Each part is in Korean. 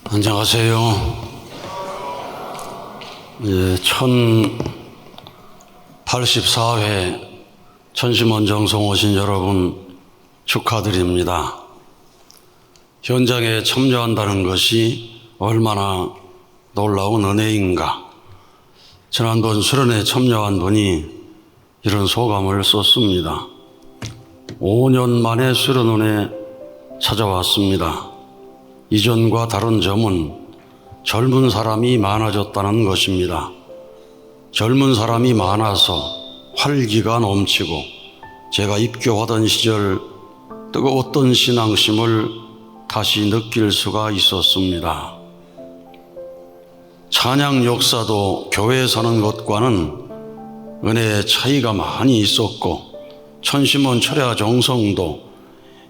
안녕하세요. 1084회 천심원 정성 오신 여러분 축하드립니다. 현장에 참여한다는 것이 얼마나 놀라운 은혜인가. 지난번 수련회 참여한 분이 이런 소감을 썼습니다. 5년 만에 수련원에 찾아왔습니다. 이전과 다른 점은 젊은 사람이 많아졌다는 것입니다. 젊은 사람이 많아서 활기가 넘치고 제가 입교하던 시절 뜨거웠던 신앙심을 다시 느낄 수가 있었습니다. 찬양 역사도 교회에 사는 것과는 은혜의 차이가 많이 있었고 천심원 철야 정성도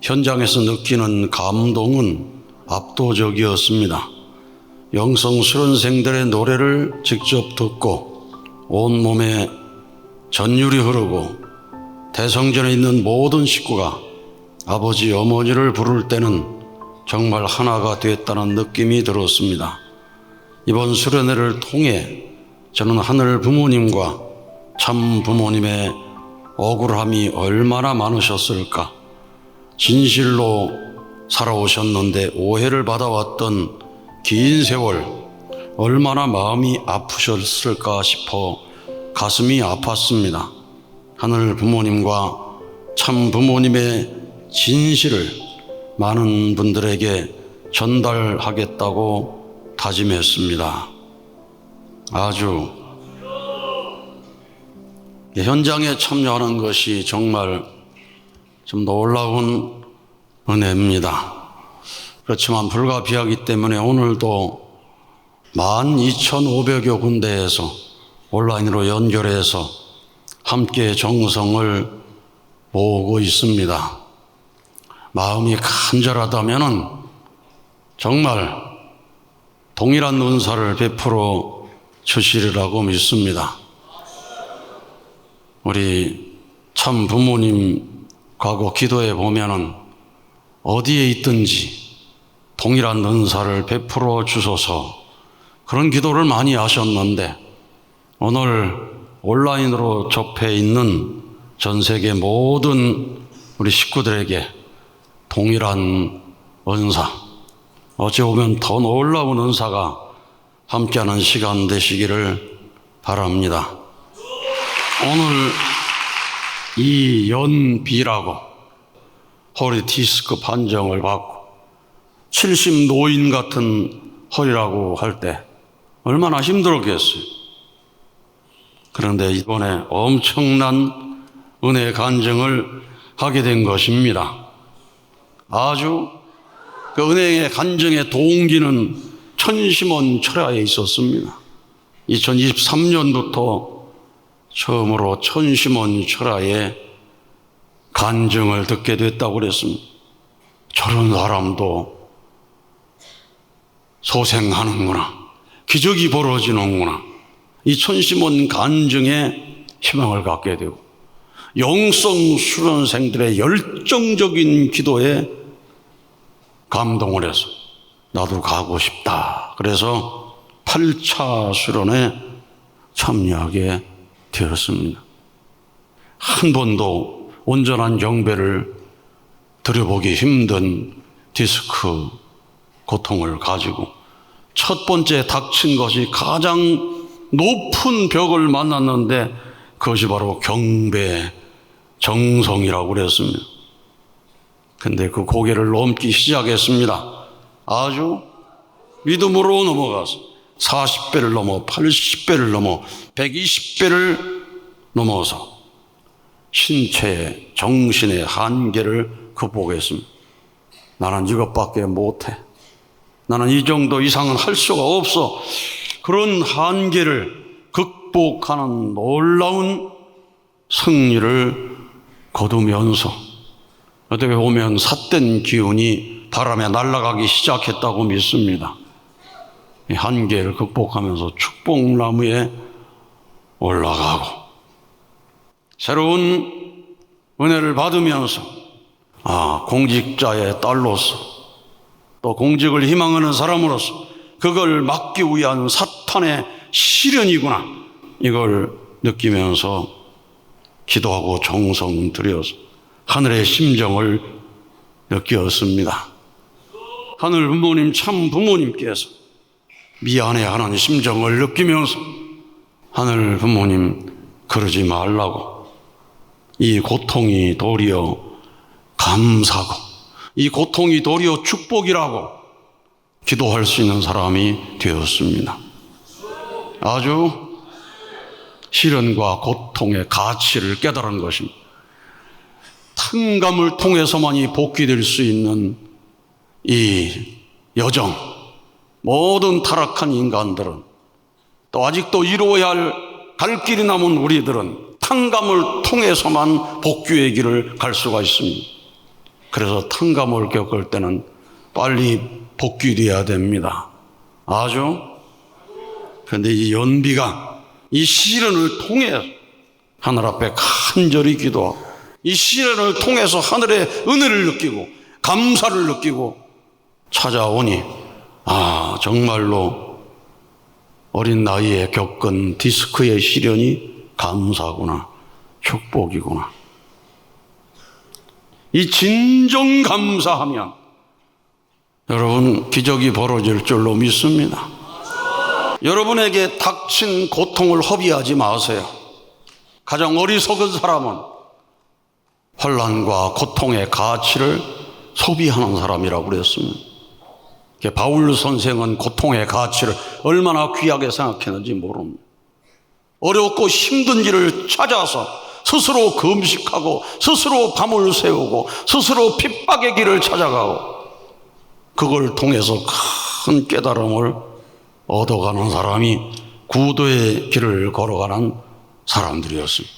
현장에서 느끼는 감동은 압도적이었습니다. 영성 수련생들의 노래를 직접 듣고 온몸에 전율이 흐르고 대성전에 있는 모든 식구가 아버지 어머니를 부를 때는 정말 하나가 됐다는 느낌이 들었습니다. 이번 수련회를 통해 저는 하늘 부모님과 참 부모님의 억울함이 얼마나 많으셨을까, 진실로 살아오셨는데 오해를 받아왔던 긴 세월 얼마나 마음이 아프셨을까 싶어 가슴이 아팠습니다. 하늘 부모님과 참 부모님의 진실을 많은 분들에게 전달하겠다고 다짐했습니다. 아주 현장에 참여하는 것이 정말 좀 놀라운 은혜입니다. 그렇지만 불가피하기 때문에 오늘도 12,500여 군데에서 온라인으로 연결해서 함께 정성을 모으고 있습니다. 마음이 간절하다면 정말 동일한 은사를 베풀어 주시리라고 믿습니다. 우리 참 부모님 과거 기도해 보면은 어디에 있든지 동일한 은사를 베풀어 주소서, 그런 기도를 많이 하셨는데 오늘 온라인으로 접해 있는 전 세계 모든 우리 식구들에게 동일한 은사, 어찌 보면 더 놀라운 은사가 함께하는 시간 되시기를 바랍니다. 오늘 이 연비라고 허리 디스크 판정을 받고 70 노인 같은 허리라고 할 때 얼마나 힘들었겠어요. 그런데 이번에 엄청난 은혜의 간증을 하게 된 것입니다. 아주 그 은혜의 간증의 동기는 천심원 철야에 있었습니다. 2023년부터 처음으로 천심원 철야에 간증을 듣게 됐다고 그랬습니다. 저런 사람도 소생하는구나, 기적이 벌어지는구나, 이 천심원 간증에 희망을 갖게 되고 영성 수련생들의 열정적인 기도에 감동을 해서 나도 가고 싶다, 그래서 8차 수련에 참여하게 되었습니다. 한 번도 온전한 경배를 드려보기 힘든 디스크 고통을 가지고 첫 번째 닥친 것이 가장 높은 벽을 만났는데 그것이 바로 경배 정성이라고 그랬습니다. 근데 그 고개를 넘기 시작했습니다. 아주 믿음으로 넘어가서 40배를 넘어 80배를 넘어 120배를 넘어서 신체의 정신의 한계를 극복했습니다. 나는 이것밖에 못해, 나는 이 정도 이상은 할 수가 없어, 그런 한계를 극복하는 놀라운 승리를 거두면서 어떻게 보면 삿된 기운이 바람에 날아가기 시작했다고 믿습니다. 이 한계를 극복하면서 축복나무에 올라가고 새로운 은혜를 받으면서 공직자의 딸로서 또 공직을 희망하는 사람으로서 그걸 막기 위한 사탄의 시련이구나, 이걸 느끼면서 기도하고 정성 들여서 하늘의 심정을 느꼈습니다. 하늘 부모님, 참 부모님께서 미안해하는 심정을 느끼면서 하늘 부모님, 그러지 말라고, 이 고통이 도리어 감사고 이 고통이 도리어 축복이라고 기도할 수 있는 사람이 되었습니다. 아주 시련과 고통의 가치를 깨달은 것입니다. 탕감을 통해서만이 복귀될 수 있는 이 여정, 모든 타락한 인간들은, 또 아직도 이루어야 할 갈 길이 남은 우리들은 탕감을 통해서만 복귀의 길을 갈 수가 있습니다. 그래서 탕감을 겪을 때는 빨리 복귀돼야 됩니다. 아주. 그런데 이 연비가 이 시련을 통해 하늘 앞에 간절히 기도하고 이 시련을 통해서 하늘의 은혜를 느끼고 감사를 느끼고 찾아오니, 아, 정말로 어린 나이에 겪은 디스크의 시련이 감사구나, 축복이구나. 이 진정 감사하면 여러분 기적이 벌어질 줄로 믿습니다. 여러분에게 닥친 고통을 허비하지 마세요. 가장 어리석은 사람은 환난과 고통의 가치를 소비하는 사람이라고 그랬습니다. 바울 선생은 고통의 가치를 얼마나 귀하게 생각했는지 모릅니다. 어렵고 힘든 길을 찾아서 스스로 금식하고 스스로 밤을 새우고 스스로 핍박의 길을 찾아가고 그걸 통해서 큰 깨달음을 얻어가는 사람이 구도의 길을 걸어가는 사람들이었습니다.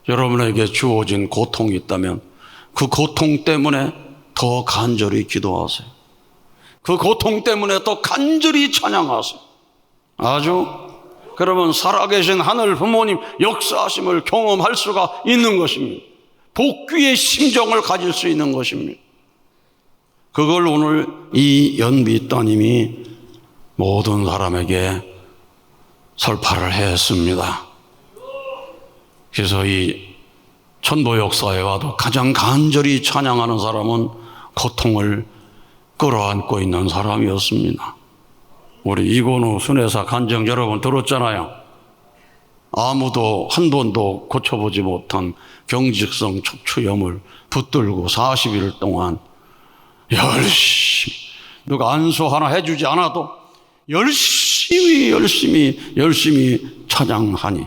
여러분에게 주어진 고통이 있다면 그 고통 때문에 더 간절히 기도하세요. 그 고통 때문에 더 간절히 찬양하세요. 아주. 그러면 살아계신 하늘 부모님 역사하심을 경험할 수가 있는 것입니다. 복귀의 심정을 가질 수 있는 것입니다. 그걸 오늘 이 연비 따님이 모든 사람에게 설파를 했습니다. 그래서 이 천도 역사에 와도 가장 간절히 찬양하는 사람은 고통을 끌어안고 있는 사람이었습니다. 우리 이건우 순회사 간증 여러분 들었잖아요. 아무도 한 번도 고쳐보지 못한 경직성 척추염을 붙들고 40일 동안 열심히, 누가 안수 하나 해주지 않아도 열심히 찬양하니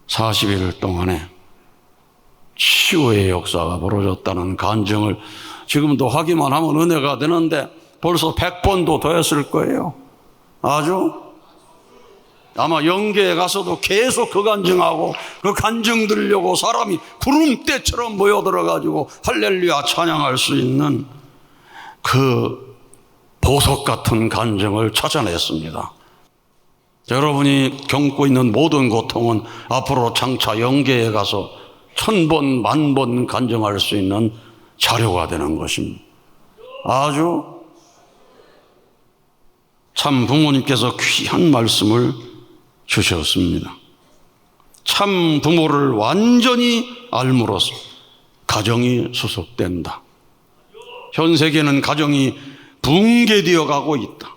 40일 동안에 치유의 역사가 벌어졌다는 간증을 지금도 하기만 하면 은혜가 되는데 벌써 100번도 더 했을 거예요. 아주. 아마 영계에 가서도 계속 그 간증하고 그 간증 들으려고 사람이 구름대처럼 모여들어가지고 할렐루야 찬양할 수 있는 그 보석 같은 간증을 찾아냈습니다. 여러분이 겪고 있는 모든 고통은 앞으로 장차 영계에 가서 1000번, 10,000번 간증할 수 있는 자료가 되는 것입니다. 아주. 참 부모님께서 귀한 말씀을 주셨습니다. 참 부모를 완전히 알므로써 가정이 수습된다. 현 세계는 가정이 붕괴되어 가고 있다.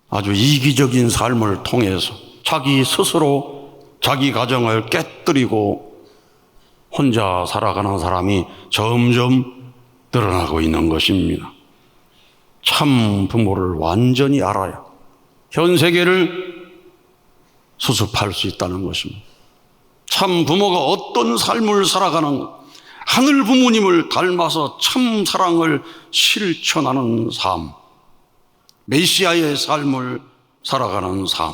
아주 이기적인 삶을 통해서 자기 스스로 자기 가정을 깨뜨리고 혼자 살아가는 사람이 점점 늘어나고 있는 것입니다. 참 부모를 완전히 알아야 현 세계를 수습할 수 있다는 것입니다. 참 부모가 어떤 삶을 살아가는 것, 하늘 부모님을 닮아서 참 사랑을 실천하는 삶, 메시아의 삶을 살아가는 삶.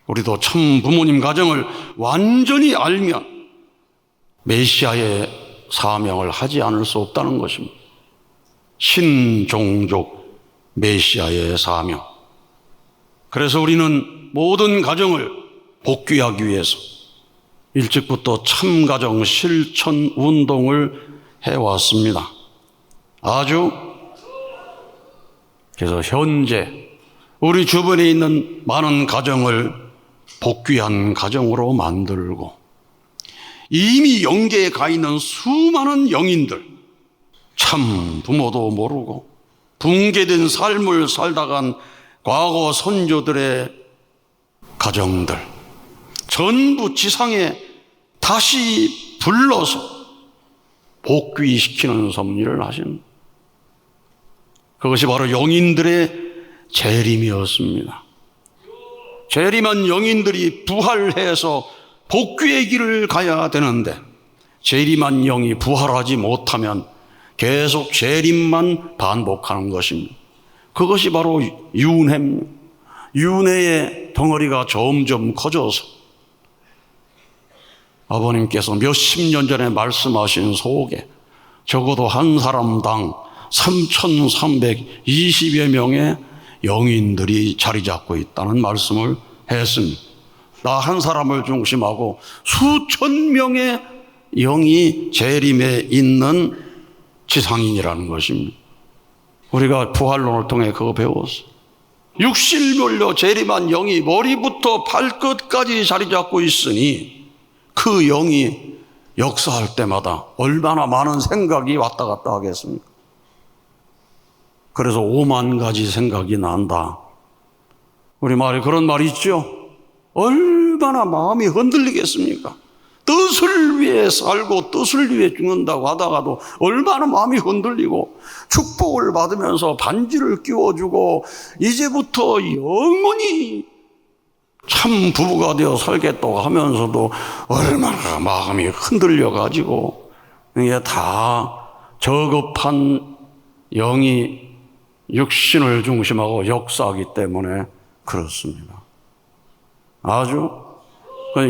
우리도 참 부모님 가정을 완전히 알면 메시아의 사명을 하지 않을 수 없다는 것입니다. 신종족 메시아의 사명. 그래서 우리는 모든 가정을 복귀하기 위해서 일찍부터 참가정 실천 운동을 해왔습니다. 아주. 그래서 현재 우리 주변에 있는 많은 가정을 복귀한 가정으로 만들고, 이미 영계에 가 있는 수많은 영인들, 참 부모도 모르고 붕괴된 삶을 살다간 과거 선조들의 가정들 전부 지상에 다시 불러서 복귀시키는 섭리를 하신, 그것이 바로 영인들의 재림이었습니다. 재림한 영인들이 부활해서 복귀의 길을 가야 되는데, 재림한 영이 부활하지 못하면 계속 재림만 반복하는 것입니다. 그것이 바로 윤회입니다. 윤회의 덩어리가 점점 커져서 아버님께서 몇십 년 전에 말씀하신 속에 적어도 한 사람당 3,320여 명의 영인들이 자리 잡고 있다는 말씀을 했습니다. 나 한 사람을 중심하고 수천 명의 영이 재림에 있는 지상인이라는 것입니다. 우리가 부활론을 통해 그거 배웠어. 육실별로 재림한 영이 머리부터 발끝까지 자리 잡고 있으니 그 영이 역사할 때마다 얼마나 많은 생각이 왔다 갔다 하겠습니까? 그래서 5만 가지 생각이 난다. 우리 말에 그런 말이 있죠. 얼마나 마음이 흔들리겠습니까? 뜻을 위해 살고 뜻을 위해 죽는다고 하다가도 얼마나 마음이 흔들리고, 축복을 받으면서 반지를 끼워주고 이제부터 영원히 참 부부가 되어 살겠다고 하면서도 얼마나 마음이 흔들려가지고, 이게 다 저급한 영이 육신을 중심하고 역사하기 때문에 그렇습니다. 아주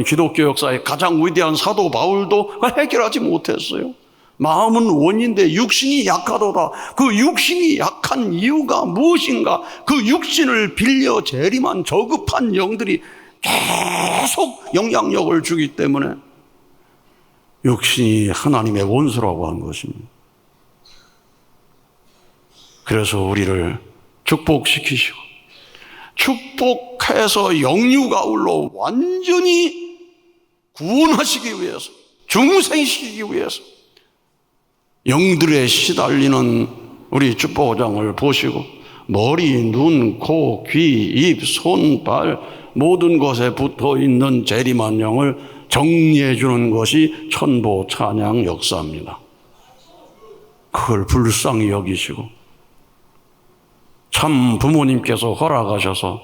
기독교 역사의 가장 위대한 사도 바울도 해결하지 못했어요. 마음은 원인데 육신이 약하도다. 그 육신이 약한 이유가 무엇인가? 그 육신을 빌려 재림한 저급한 영들이 계속 영향력을 주기 때문에 육신이 하나님의 원수라고 한 것입니다. 그래서 우리를 축복시키시고 축복해서 영유가울로 완전히 구원하시기 위해서, 중생시키기 위해서 영들에 시달리는 우리 축복장을 보시고 머리, 눈, 코, 귀, 입, 손, 발 모든 것에 붙어있는 재림한 영을 정리해 주는 것이 천보 찬양 역사입니다. 그걸 불쌍히 여기시고 참 부모님께서 허락하셔서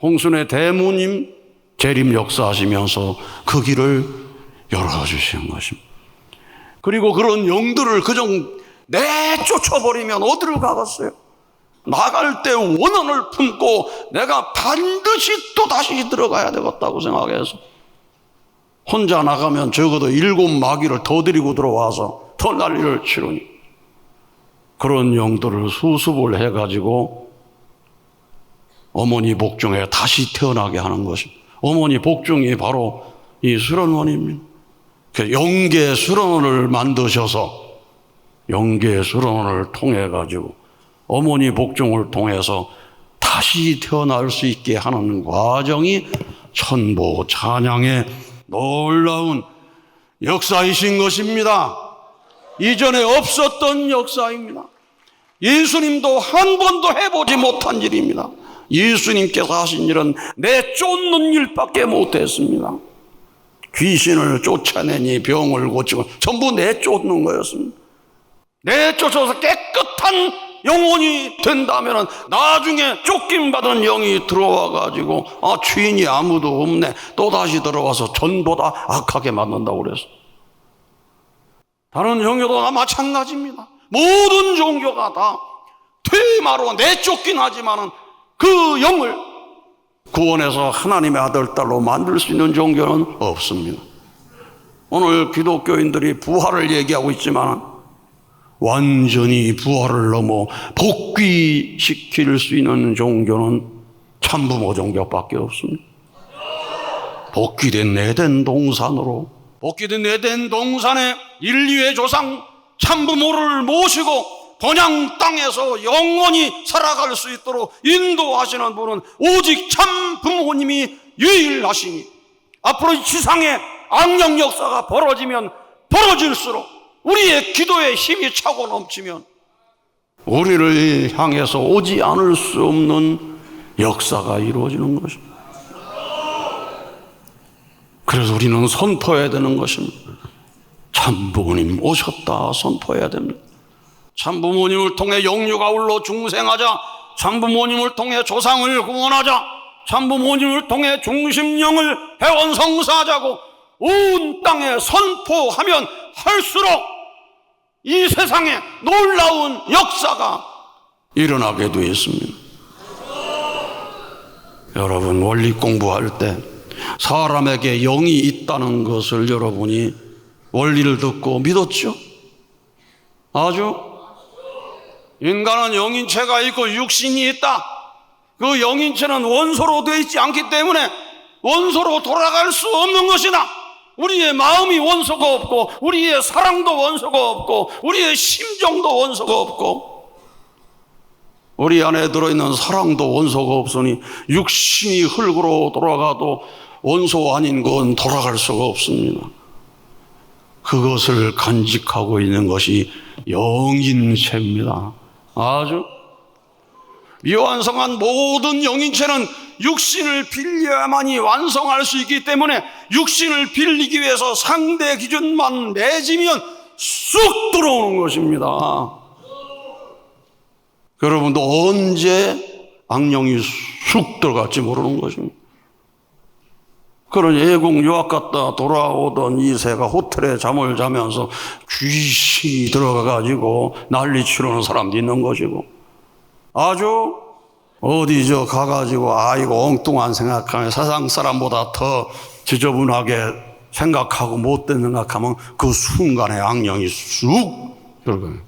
홍순의 대모님 재림 역사하시면서 그 길을 열어주시는 것입니다. 그리고 그런 영들을 그냥 내쫓아버리면 어디로 가겠어요? 나갈 때 원한을 품고 내가 반드시 또 다시 들어가야 되겠다고 생각해서 혼자 나가면 적어도 7 마귀를 더 데리고 들어와서 더 난리를 치르니 그런 영들을 수습을 해가지고 어머니 복중에 다시 태어나게 하는 것입니다. 어머니 복중이 바로 이 수련원입니다. 영계 수련원을 만드셔서 영계 수련원을 통해 가지고 어머니 복중을 통해서 다시 태어날 수 있게 하는 과정이 천보 찬양의 놀라운 역사이신 것입니다. 이전에 없었던 역사입니다. 예수님도 한 번도 해보지 못한 일입니다. 예수님께서 하신 일은 내쫓는 일밖에 못했습니다. 귀신을 쫓아내니 병을 고치고 전부 내쫓는 거였습니다. 내쫓아서 깨끗한 영혼이 된다면 나중에 쫓김받은 영이 들어와 가지고 주인이 아무도 없네, 또다시 들어와서 전부 다 악하게 만든다고 그랬어요. 다른 종교도 다 마찬가지입니다. 모든 종교가 다 퇴마로 내쫓긴 하지만 그 영을 구원해서 하나님의 아들, 딸로 만들 수 있는 종교는 없습니다. 오늘 기독교인들이 부활을 얘기하고 있지만 완전히 부활을 넘어 복귀시킬 수 있는 종교는 참부모 종교밖에 없습니다. 복귀된 에덴 동산으로, 복귀된 에덴 동산에 인류의 조상 참부모를 모시고 번양 땅에서 영원히 살아갈 수 있도록 인도하시는 분은 오직 참 부모님이 유일하시니, 앞으로 이 지상에 악령 역사가 벌어지면 벌어질수록 우리의 기도에 힘이 차고 넘치면 우리를 향해서 오지 않을 수 없는 역사가 이루어지는 것입니다. 그래서 우리는 선포해야 되는 것입니다. 참부모님 오셨다 선포해야 됩니다. 참부모님을 통해 영유가 울러 중생하자, 참부모님을 통해 조상을 구원하자, 참부모님을 통해 중심령을 해원성사하자고 온 땅에 선포하면 할수록 이 세상에 놀라운 역사가 일어나게 되어 있습니다. 여러분, 원리 공부할 때 사람에게 영이 있다는 것을 여러분이 원리를 듣고 믿었죠? 아주? 인간은 영인체가 있고 육신이 있다. 그 영인체는 원소로 되어 있지 않기 때문에 원소로 돌아갈 수 없는 것이다. 우리의 마음이 원소가 없고, 우리의 사랑도 원소가 없고, 우리의 심정도 원소가 없고, 우리 안에 들어있는 사랑도 원소가 없으니 육신이 흙으로 돌아가도 원소 아닌 건 돌아갈 수가 없습니다. 그것을 간직하고 있는 것이 영인체입니다. 아주 미완성한 모든 영인체는 육신을 빌려야만이 완성할 수 있기 때문에 육신을 빌리기 위해서 상대 기준만 내지면 쑥 들어오는 것입니다. 여러분도 언제 악령이 쑥 들어갈지 모르는 것입니다. 그런 예국 유학 갔다 돌아오던 이세가 호텔에 잠을 자면서 귀신이 들어가가지고 난리 치르는 사람도 있는 것이고, 아주 어디 가가지고 아이고 엉뚱한 생각하면 세상 사람보다 더 지저분하게 생각하고 못된 생각하면 그 순간에 악령이 쑥 들어가요.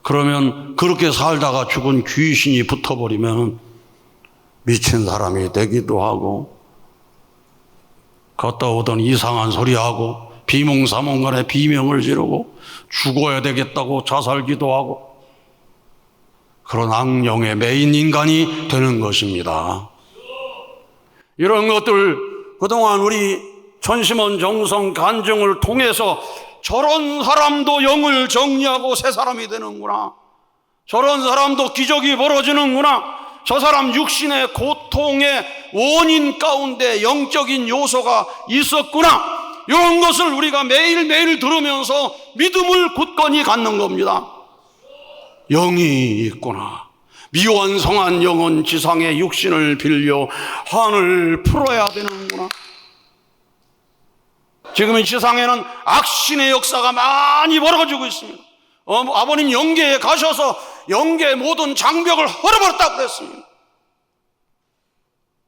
그러면 그렇게 살다가 죽은 귀신이 붙어버리면 미친 사람이 되기도 하고, 갔다 오던 이상한 소리하고 비몽사몽간에 비명을 지르고 죽어야 되겠다고 자살기도 하고, 그런 악령의 메인 인간이 되는 것입니다. 이런 것들 그동안 우리 천심원 정성 간증을 통해서 저런 사람도 영을 정리하고 새 사람이 되는구나, 저런 사람도 기적이 벌어지는구나, 저 사람 육신의 고통의 원인 가운데 영적인 요소가 있었구나, 이런 것을 우리가 매일매일 들으면서 믿음을 굳건히 갖는 겁니다. 영이 있구나, 미완성한 영은 지상의 육신을 빌려 한을 풀어야 되는구나. 지금 이 지상에는 악신의 역사가 많이 벌어지고 있습니다. 아버님 영계에 가셔서 영계의 모든 장벽을 헐어버렸다고 그랬습니다.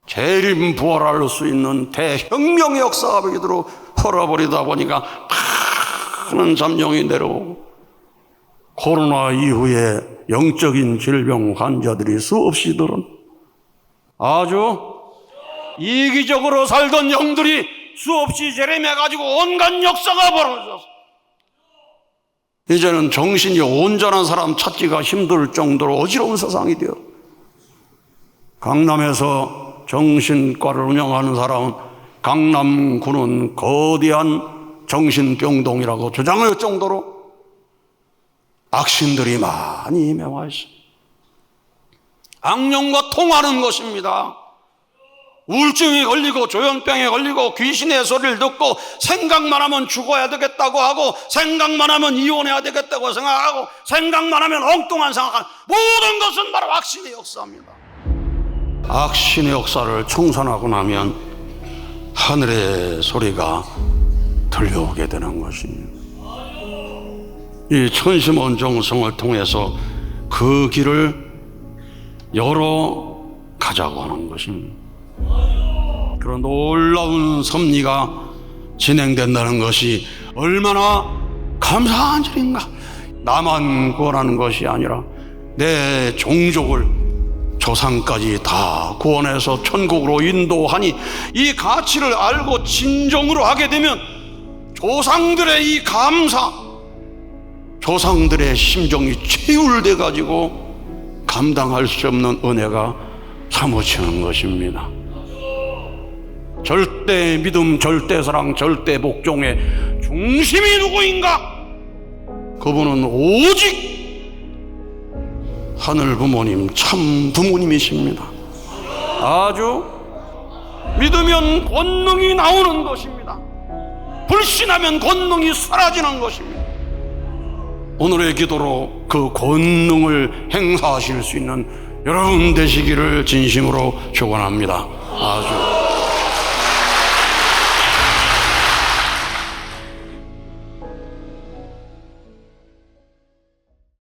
재림 부활할 수 있는 대혁명의 역사가 되도록 헐어버리다 보니까 많은 잠룡이 내려오고, 코로나 이후에 영적인 질병 환자들이 수없이 늘은, 아주 이기적으로 살던 영들이 수없이 재림해가지고 온갖 역사가 벌어졌어. 이제는 정신이 온전한 사람 찾기가 힘들 정도로 어지러운 세상이 되어, 강남에서 정신과를 운영하는 사람은 강남구는 거대한 정신병동이라고 주장할 정도로 악신들이 많이 임해와 있습니다. 악령과 통하는 것입니다. 우울증에 걸리고 조현병에 걸리고 귀신의 소리를 듣고 생각만 하면 죽어야 되겠다고 하고, 생각만 하면 이혼해야 되겠다고 생각하고, 생각만 하면 엉뚱한 생각하는 모든 것은 바로 악신의 역사입니다. 악신의 역사를 청산하고 나면 하늘의 소리가 들려오게 되는 것입니다. 이 천심원 정성을 통해서 그 길을 열어가자고 하는 것입니다. 그런 놀라운 섭리가 진행된다는 것이 얼마나 감사한 일인가. 나만 구원하는 것이 아니라 내 종족을, 조상까지 다 구원해서 천국으로 인도하니, 이 가치를 알고 진정으로 하게 되면 조상들의 이 감사, 조상들의 심정이 체휼돼 가지고 감당할 수 없는 은혜가 사무치는 것입니다. 절대 믿음, 절대 사랑, 절대 복종의 중심이 누구인가? 그분은 오직 하늘 부모님, 참 부모님이십니다. 아주 믿으면 권능이 나오는 것입니다. 불신하면 권능이 사라지는 것입니다. 오늘의 기도로 그 권능을 행사하실 수 있는 여러분 되시기를 진심으로 축원합니다. 아주